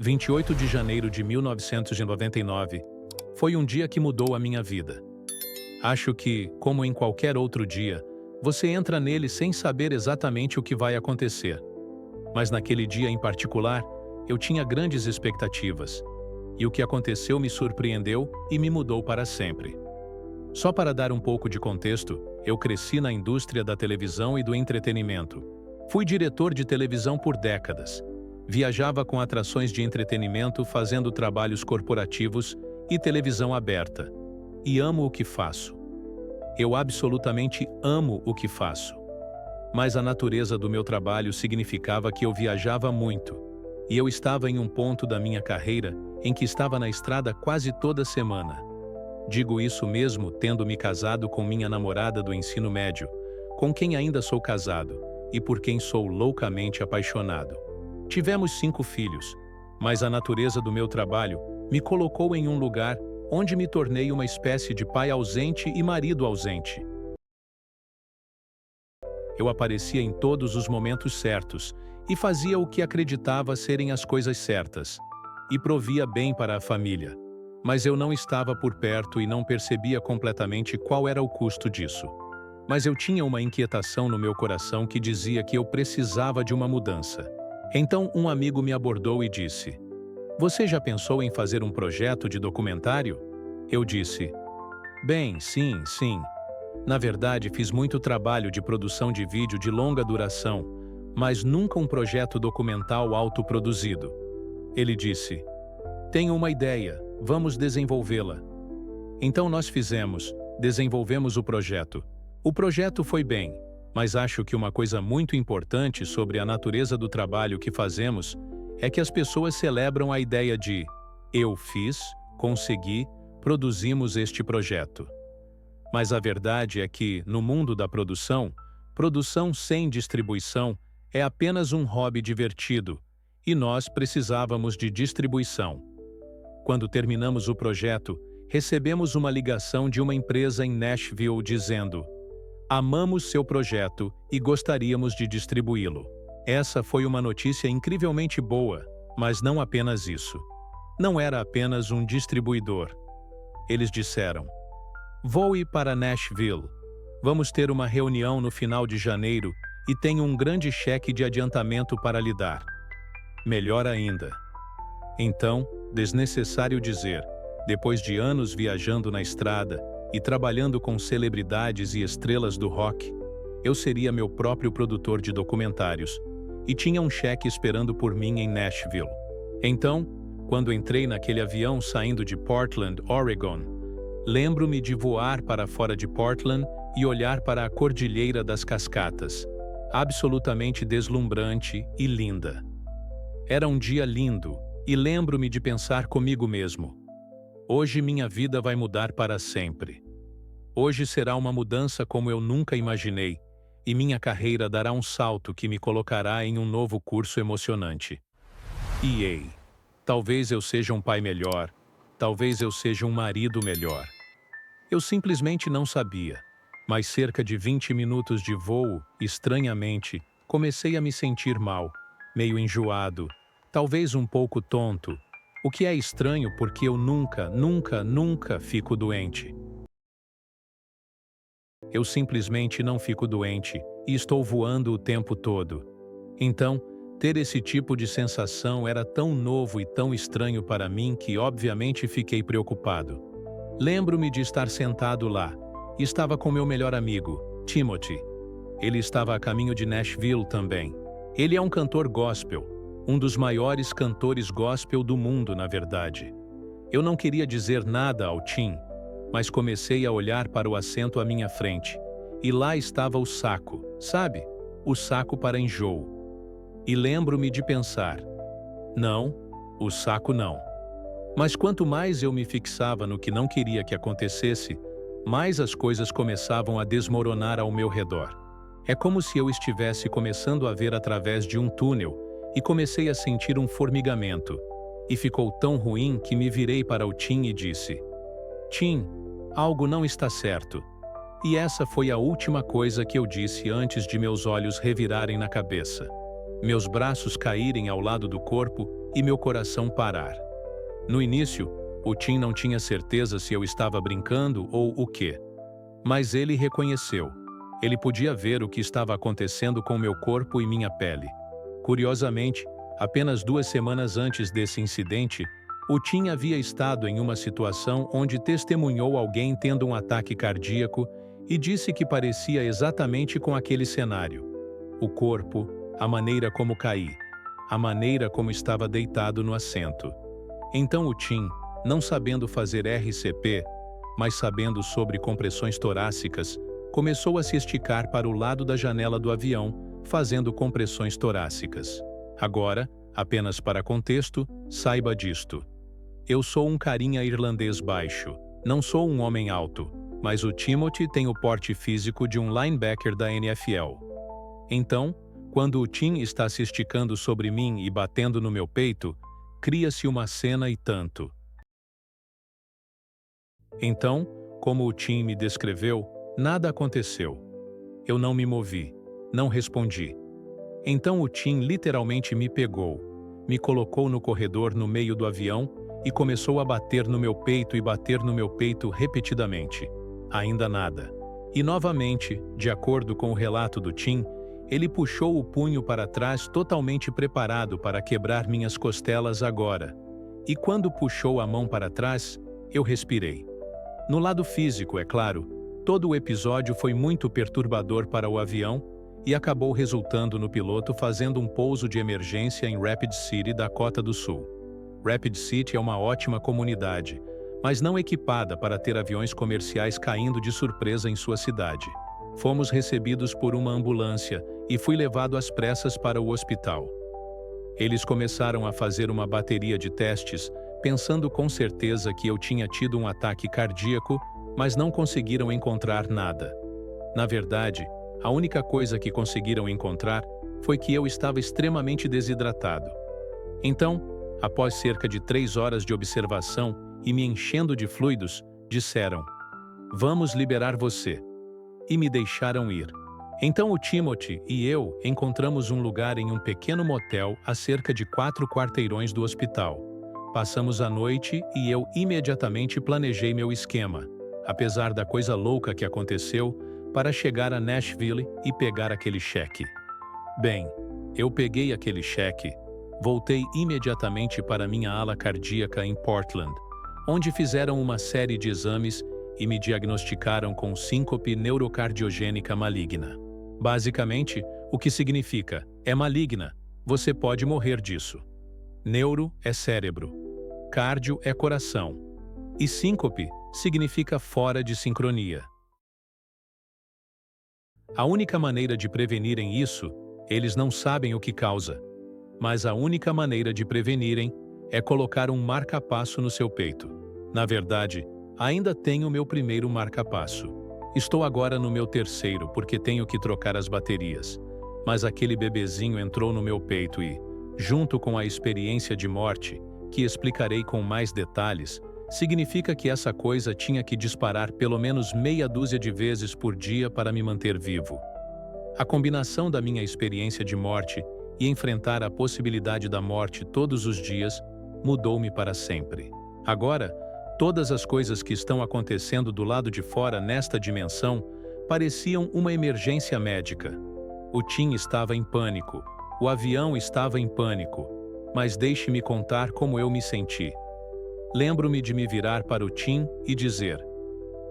28 de janeiro de 1999, foi um dia que mudou a minha vida. Acho que, como em qualquer outro dia, você entra nele sem saber exatamente o que vai acontecer. Mas naquele dia em particular, eu tinha grandes expectativas. E o que aconteceu me surpreendeu e me mudou para sempre. Só para dar um pouco de contexto, eu cresci na indústria da televisão e do entretenimento. Fui diretor de televisão por décadas. Viajava com atrações de entretenimento fazendo trabalhos corporativos e televisão aberta. E amo o que faço. Eu absolutamente amo o que faço. Mas a natureza do meu trabalho significava que eu viajava muito. E eu estava em um ponto da minha carreira em que estava na estrada quase toda semana. Digo isso mesmo tendo me casado com minha namorada do ensino médio, com quem ainda sou casado e por quem sou loucamente apaixonado. Tivemos 5 filhos, mas a natureza do meu trabalho me colocou em um lugar onde me tornei uma espécie de pai ausente e marido ausente. Eu aparecia em todos os momentos certos e fazia o que acreditava serem as coisas certas, e provia bem para a família. Mas eu não estava por perto e não percebia completamente qual era o custo disso. Mas eu tinha uma inquietação no meu coração que dizia que eu precisava de uma mudança. Então um amigo me abordou e disse: "Você já pensou em fazer um projeto de documentário?" Eu disse: "Bem, sim. Na verdade, fiz muito trabalho de produção de vídeo de longa duração, mas nunca um projeto documental autoproduzido." Ele disse: "Tenho uma ideia, vamos desenvolvê-la." Então nós desenvolvemos o projeto. O projeto foi bem, mas acho que uma coisa muito importante sobre a natureza do trabalho que fazemos é que as pessoas celebram a ideia de "eu fiz, consegui, produzimos este projeto." Mas a verdade é que, no mundo da produção sem distribuição é apenas um hobby divertido, e nós precisávamos de distribuição. Quando terminamos o projeto, recebemos uma ligação de uma empresa em Nashville dizendo: "Amamos seu projeto e gostaríamos de distribuí-lo." Essa foi uma notícia incrivelmente boa, mas não apenas isso. Não era apenas um distribuidor. Eles disseram: "Voe para Nashville. Vamos ter uma reunião no final de janeiro e tenho um grande cheque de adiantamento para lhe dar." Melhor ainda. Então, desnecessário dizer, depois de anos viajando na estrada e trabalhando com celebridades e estrelas do rock, eu seria meu próprio produtor de documentários e tinha um cheque esperando por mim em Nashville. Então, quando entrei naquele avião saindo de Portland, Oregon, lembro-me de voar para fora de Portland e olhar para a Cordilheira das Cascatas, absolutamente deslumbrante e linda. Era um dia lindo, e lembro-me de pensar comigo mesmo: hoje minha vida vai mudar para sempre. Hoje será uma mudança como eu nunca imaginei, e minha carreira dará um salto que me colocará em um novo curso emocionante. E ei, talvez eu seja um pai melhor, talvez eu seja um marido melhor. Eu simplesmente não sabia, mas cerca de 20 minutos de voo, estranhamente, comecei a me sentir mal, meio enjoado, talvez um pouco tonto, o que é estranho porque eu nunca fico doente. Eu simplesmente não fico doente e estou voando o tempo todo. Então, ter esse tipo de sensação era tão novo e tão estranho para mim que obviamente fiquei preocupado. Lembro-me de estar sentado lá, e estava com meu melhor amigo, Timothy. Ele estava a caminho de Nashville também. Ele é um cantor gospel, um dos maiores cantores gospel do mundo, na verdade. Eu não queria dizer nada ao Tim, mas comecei a olhar para o assento à minha frente, e lá estava o saco, sabe? O saco para enjoo. E lembro-me de pensar: não, o saco não. Mas quanto mais eu me fixava no que não queria que acontecesse, mais as coisas começavam a desmoronar ao meu redor. É como se eu estivesse começando a ver através de um túnel e comecei a sentir um formigamento. E ficou tão ruim que me virei para o Tim e disse: "Tim, algo não está certo." E essa foi a última coisa que eu disse antes de meus olhos revirarem na cabeça. meus braços caírem ao lado do corpo e meu coração parar. No início, o Tim não tinha certeza se eu estava brincando ou o quê. Mas ele reconheceu. Ele podia ver o que estava acontecendo com meu corpo e minha pele. Curiosamente, apenas 2 semanas antes desse incidente, o Tim havia estado em uma situação onde testemunhou alguém tendo um ataque cardíaco e disse que parecia exatamente com aquele cenário. O corpo, a maneira como caí, a maneira como estava deitado no assento. Então o Tim, não sabendo fazer RCP, mas sabendo sobre compressões torácicas, começou a se esticar para o lado da janela do avião, fazendo compressões torácicas. Agora, apenas para contexto, saiba disto. Eu sou um carinha irlandês baixo, não sou um homem alto, mas o Timothy tem o porte físico de um linebacker da NFL. Então, quando o Tim está se esticando sobre mim e batendo no meu peito, cria-se uma cena e tanto. Então, como o Tim me descreveu, nada aconteceu. Eu não me movi, não respondi. Então o Tim literalmente me pegou, me colocou no corredor no meio do avião e começou a bater no meu peito e bater no meu peito repetidamente. Ainda nada. E novamente, de acordo com o relato do Tim, ele puxou o punho para trás totalmente preparado para quebrar minhas costelas agora. E quando puxou a mão para trás, eu respirei. No lado físico, é claro, todo o episódio foi muito perturbador para o avião e acabou resultando no piloto fazendo um pouso de emergência em Rapid City, Dakota do Sul. Rapid City é uma ótima comunidade, mas não equipada para ter aviões comerciais caindo de surpresa em sua cidade. Fomos recebidos por uma ambulância e fui levado às pressas para o hospital. Eles começaram a fazer uma bateria de testes, pensando com certeza que eu tinha tido um ataque cardíaco, mas não conseguiram encontrar nada. Na verdade, a única coisa que conseguiram encontrar foi que eu estava extremamente desidratado. Então, após cerca de 3 horas de observação e me enchendo de fluidos, disseram: "Vamos liberar você." E me deixaram ir. Então o Timothy e eu encontramos um lugar em um pequeno motel a cerca de 4 quarteirões do hospital. Passamos a noite e eu imediatamente planejei meu esquema, apesar da coisa louca que aconteceu, para chegar a Nashville e pegar aquele cheque. Bem, eu peguei aquele cheque, voltei imediatamente para minha ala cardíaca em Portland, onde fizeram uma série de exames e me diagnosticaram com síncope neurocardiogênica maligna. Basicamente, o que significa, é maligna, você pode morrer disso. Neuro é cérebro, cardio é coração, e síncope significa fora de sincronia. A única maneira de prevenirem isso, eles não sabem o que causa, mas a única maneira de prevenirem é colocar um marca-passo no seu peito. Na verdade, ainda tenho meu primeiro marca-passo. Estou agora no meu terceiro porque tenho que trocar as baterias. Mas aquele bebezinho entrou no meu peito e, junto com a experiência de morte, que explicarei com mais detalhes, significa que essa coisa tinha que disparar pelo menos meia dúzia de vezes por dia para me manter vivo. A combinação da minha experiência de morte e enfrentar a possibilidade da morte todos os dias mudou-me para sempre. Agora, todas as coisas que estão acontecendo do lado de fora nesta dimensão pareciam uma emergência médica. O Tim estava em pânico, o avião estava em pânico, mas deixe-me contar como eu me senti. Lembro-me de me virar para o Tim e dizer: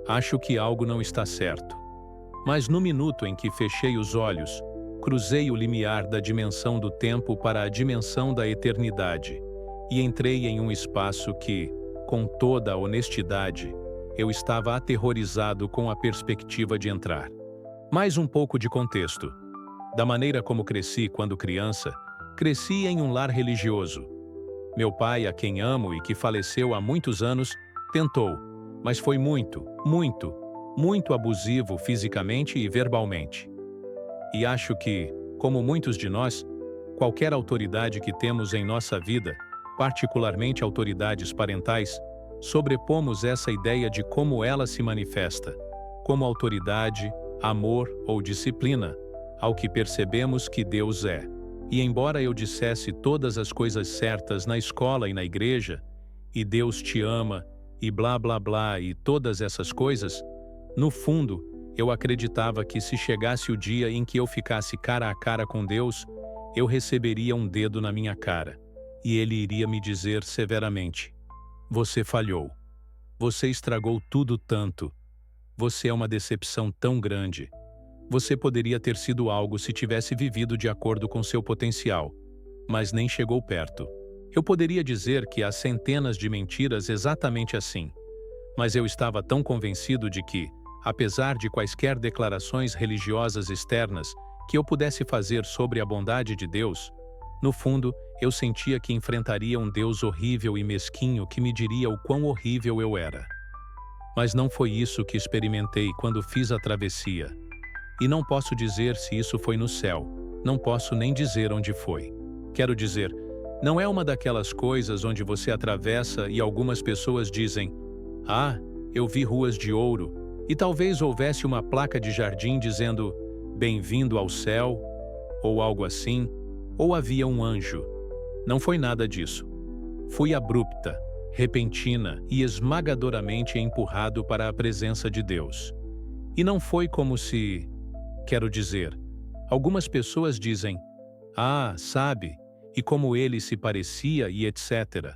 "Acho que algo não está certo." Mas no minuto em que fechei os olhos, cruzei o limiar da dimensão do tempo para a dimensão da eternidade e entrei em um espaço que, com toda a honestidade, eu estava aterrorizado com a perspectiva de entrar. Mais um pouco de contexto. Da maneira como cresci quando criança, cresci em um lar religioso. Meu pai, a quem amo e que faleceu há muitos anos, tentou, mas foi muito abusivo fisicamente e verbalmente. E acho que, como muitos de nós, qualquer autoridade que temos em nossa vida, particularmente autoridades parentais, sobrepomos essa ideia de como ela se manifesta, como autoridade, amor ou disciplina, ao que percebemos que Deus é. E embora eu dissesse todas as coisas certas na escola e na igreja, e Deus te ama, e blá blá blá e todas essas coisas, no fundo, eu acreditava que se chegasse o dia em que eu ficasse cara a cara com Deus, eu receberia um dedo na minha cara, e Ele iria me dizer severamente: você falhou. Você estragou tudo tanto. Você é uma decepção tão grande. Você poderia ter sido algo se tivesse vivido de acordo com seu potencial, mas nem chegou perto. Eu poderia dizer que há centenas de mentiras exatamente assim, mas eu estava tão convencido de que, apesar de quaisquer declarações religiosas externas que eu pudesse fazer sobre a bondade de Deus, no fundo, eu sentia que enfrentaria um Deus horrível e mesquinho que me diria o quão horrível eu era. Mas não foi isso que experimentei quando fiz a travessia. E não posso dizer se isso foi no céu, não posso nem dizer onde foi. Quero dizer, não é uma daquelas coisas onde você atravessa e algumas pessoas dizem: ah, eu vi ruas de ouro, e talvez houvesse uma placa de jardim dizendo: bem-vindo ao céu, ou algo assim, ou havia um anjo. Não foi nada disso. Fui abrupta, repentina e esmagadoramente empurrado para a presença de Deus. E não foi como se... Quero dizer, algumas pessoas dizem: ah, sabe, e como ele se parecia e etc.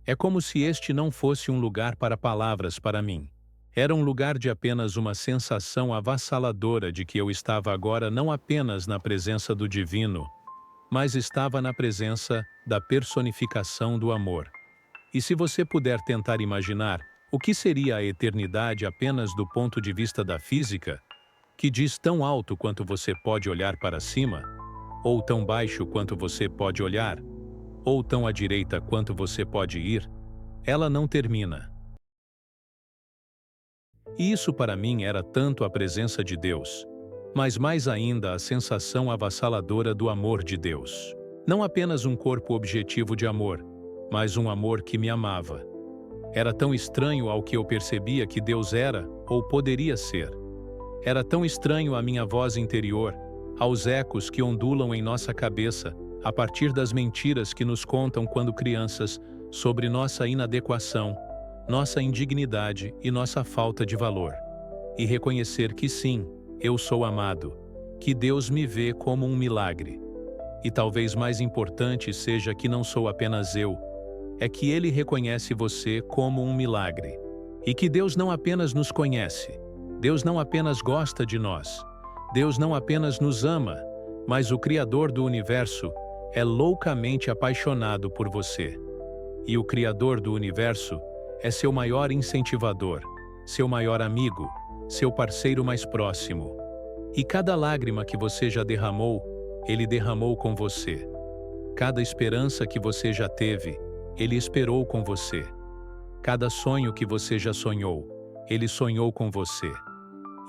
É como se este não fosse um lugar para palavras para mim. Era um lugar de apenas uma sensação avassaladora de que eu estava agora não apenas na presença do divino, mas estava na presença da personificação do amor. E se você puder tentar imaginar o que seria a eternidade apenas do ponto de vista da física, que diz tão alto quanto você pode olhar para cima, ou tão baixo quanto você pode olhar, ou tão à direita quanto você pode ir, ela não termina. E isso para mim era tanto a presença de Deus, mas mais ainda a sensação avassaladora do amor de Deus. Não apenas um corpo objetivo de amor, mas um amor que me amava. Era tão estranho ao que eu percebia que Deus era, ou poderia ser. Era tão estranho à minha voz interior, aos ecos que ondulam em nossa cabeça, a partir das mentiras que nos contam quando crianças, sobre nossa inadequação, nossa indignidade e nossa falta de valor. E reconhecer que sim, eu sou amado, que Deus me vê como um milagre. E talvez mais importante seja que não sou apenas eu, é que Ele reconhece você como um milagre. E que Deus não apenas nos conhece, Deus não apenas gosta de nós, Deus não apenas nos ama, mas o Criador do universo é loucamente apaixonado por você. E o Criador do universo é seu maior incentivador, seu maior amigo, seu parceiro mais próximo. E cada lágrima que você já derramou, Ele derramou com você. Cada esperança que você já teve, Ele esperou com você. Cada sonho que você já sonhou, Ele sonhou com você.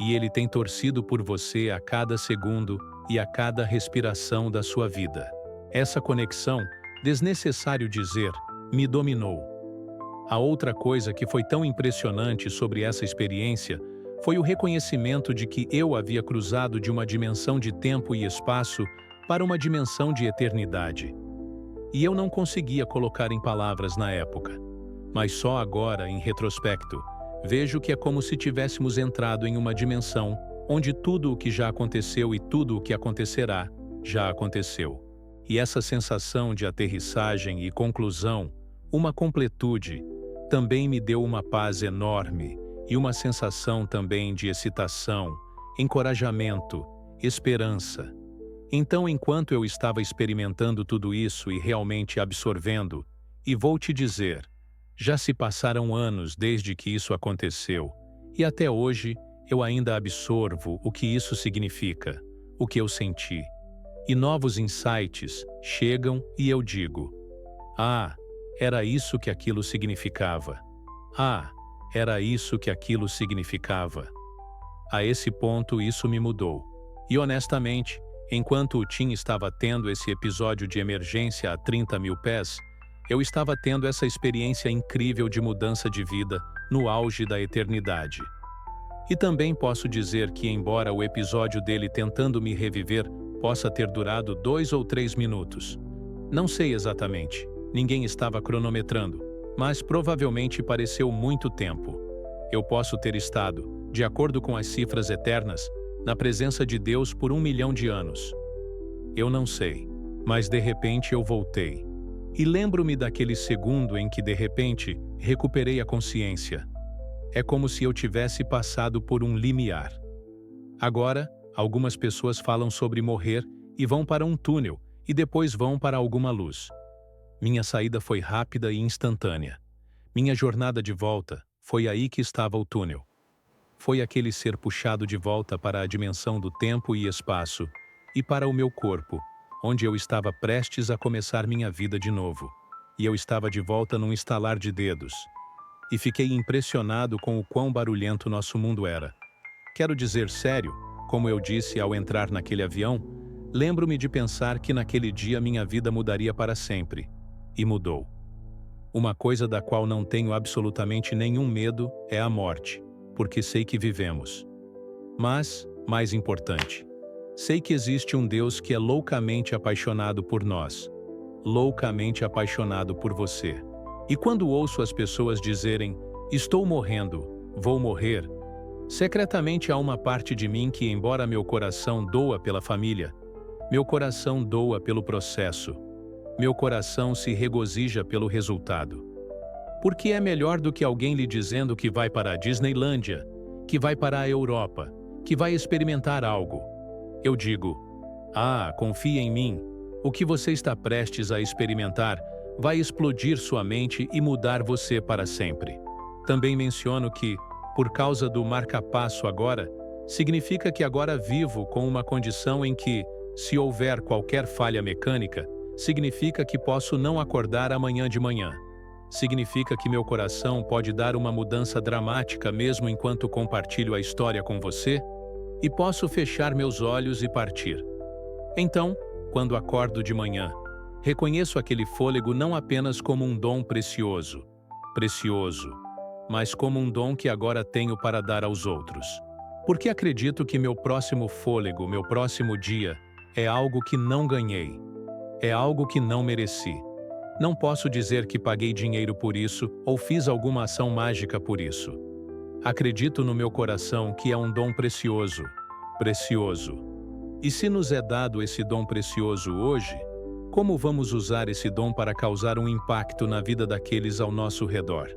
E Ele tem torcido por você a cada segundo e a cada respiração da sua vida. Essa conexão, desnecessário dizer, me dominou. A outra coisa que foi tão impressionante sobre essa experiência foi o reconhecimento de que eu havia cruzado de uma dimensão de tempo e espaço para uma dimensão de eternidade. E eu não conseguia colocar em palavras na época. Mas só agora, em retrospecto, vejo que é como se tivéssemos entrado em uma dimensão onde tudo o que já aconteceu e tudo o que acontecerá, já aconteceu. E essa sensação de aterrissagem e conclusão, uma completude, também me deu uma paz enorme e uma sensação também de excitação, encorajamento, esperança. Então, enquanto eu estava experimentando tudo isso e realmente absorvendo, e vou te dizer, já se passaram anos desde que isso aconteceu, e até hoje eu ainda absorvo o que isso significa, o que eu senti. E novos insights chegam e eu digo: ah, era isso que aquilo significava. Ah, era isso que aquilo significava. A esse ponto isso me mudou. E honestamente, enquanto o Tim estava tendo esse episódio de emergência a 30 mil pés, eu estava tendo essa experiência incrível de mudança de vida no auge da eternidade. E também posso dizer que, embora o episódio dele tentando me reviver possa ter durado 2 ou 3 minutos. Não sei exatamente, ninguém estava cronometrando, mas provavelmente pareceu muito tempo. Eu posso ter estado, de acordo com as cifras eternas, na presença de Deus por 1 milhão de anos. Eu não sei, mas de repente eu voltei. E lembro-me daquele segundo em que de repente recuperei a consciência. É como se eu tivesse passado por um limiar. Agora, algumas pessoas falam sobre morrer e vão para um túnel e depois vão para alguma luz. Minha saída foi rápida e instantânea. Minha jornada de volta foi aí que estava o túnel. Foi aquele ser puxado de volta para a dimensão do tempo e espaço e para o meu corpo, onde eu estava prestes a começar minha vida de novo. E eu estava de volta num estalar de dedos. E fiquei impressionado com o quão barulhento nosso mundo era. Quero dizer sério, como eu disse ao entrar naquele avião, lembro-me de pensar que naquele dia minha vida mudaria para sempre. E mudou. Uma coisa da qual não tenho absolutamente nenhum medo é a morte, porque sei que vivemos. Mas, mais importante, sei que existe um Deus que é loucamente apaixonado por nós, loucamente apaixonado por você. E quando ouço as pessoas dizerem, estou morrendo, vou morrer, secretamente há uma parte de mim que, embora meu coração doa pela família, meu coração doa pelo processo, meu coração se regozija pelo resultado. Porque é melhor do que alguém lhe dizendo que vai para a Disneylândia, que vai para a Europa, que vai experimentar algo. Eu digo, confie em mim, o que você está prestes a experimentar vai explodir sua mente e mudar você para sempre. Também menciono que, por causa do marca-passo agora, significa que agora vivo com uma condição em que, se houver qualquer falha mecânica, significa que posso não acordar amanhã de manhã. Significa que meu coração pode dar uma mudança dramática mesmo enquanto compartilho a história com você, e posso fechar meus olhos e partir. Então, quando acordo de manhã, reconheço aquele fôlego não apenas como um dom precioso, mas como um dom que agora tenho para dar aos outros. Porque acredito que meu próximo fôlego, meu próximo dia, é algo que não ganhei. É algo que não mereci. Não posso dizer que paguei dinheiro por isso ou fiz alguma ação mágica por isso. Acredito no meu coração que é um dom precioso. E se nos é dado esse dom precioso hoje, como vamos usar esse dom para causar um impacto na vida daqueles ao nosso redor?